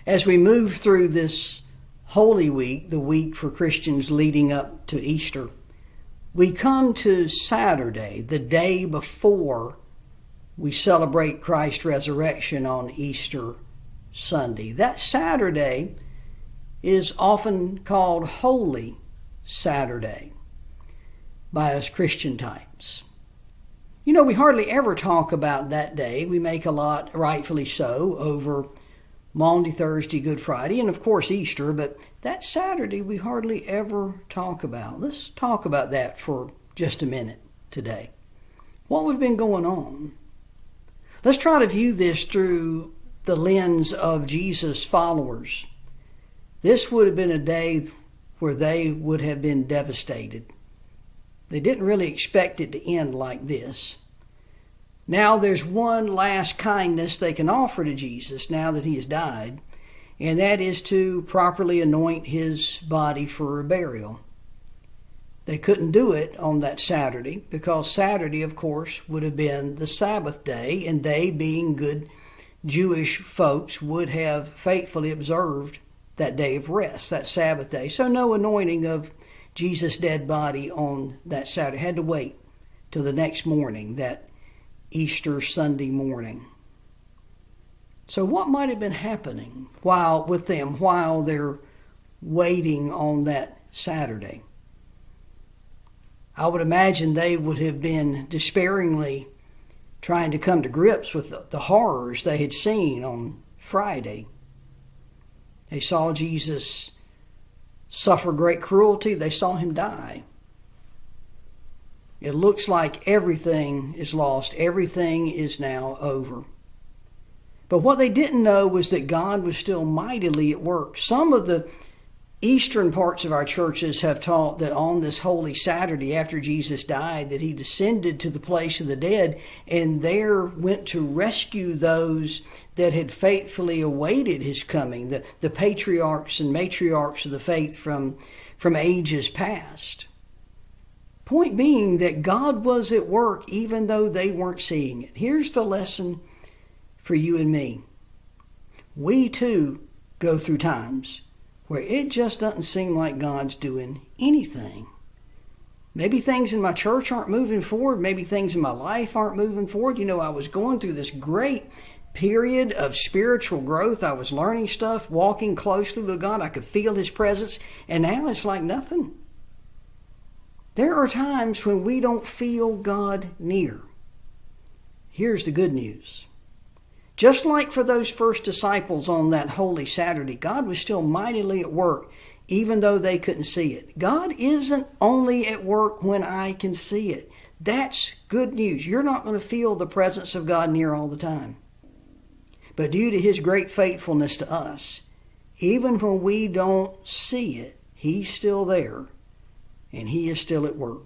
As we move through this Holy Week, the week for Christians leading up to Easter, we come to Saturday, the day before we celebrate Christ's resurrection on Easter Sunday. That Saturday is often called Holy Saturday by us Christian types. You know, we hardly ever talk about that day. We make a lot, rightfully so, over Maundy, Thursday, Good Friday, and of course Easter, but that Saturday we hardly ever talk about. Let's talk about that for just a minute today. What would have been going on? Let's try to view this through the lens of Jesus' followers. This would have been a day where they would have been devastated. They didn't really expect it to end like this. Now there's one last kindness they can offer to Jesus now that he has died, and that is to properly anoint his body for burial. They couldn't do it on that Saturday because Saturday, of course, would have been the Sabbath day, and they, being good Jewish folks, would have faithfully observed that day of rest, that Sabbath day. So no anointing of Jesus' dead body on that Saturday. Had to wait till the next morning, that Easter Sunday morning. So what might have been happening while they're waiting on that Saturday? I would imagine they would have been despairingly trying to come to grips with the horrors they had seen on Friday. They saw Jesus suffer great cruelty. They saw him die. It looks like everything is lost. Everything is now over. But what they didn't know was that God was still mightily at work. Some of the eastern parts of our churches have taught that on this Holy Saturday after Jesus died, that he descended to the place of the dead and there went to rescue those that had faithfully awaited his coming, the patriarchs and matriarchs of the faith from ages past. Point being that God was at work even though they weren't seeing it. Here's the lesson for you and me. We too go through times where it just doesn't seem like God's doing anything. Maybe things in my church aren't moving forward. Maybe things in my life aren't moving forward. You know, I was going through this great period of spiritual growth. I was learning stuff, walking closely with God. I could feel his presence. And now it's like nothing. There are times when we don't feel God near. Here's the good news. Just like for those first disciples on that Holy Saturday, God was still mightily at work, even though they couldn't see it. God isn't only at work when I can see it. That's good news. You're not going to feel the presence of God near all the time. But due to his great faithfulness to us, even when we don't see it, he's still there, and he is still at work.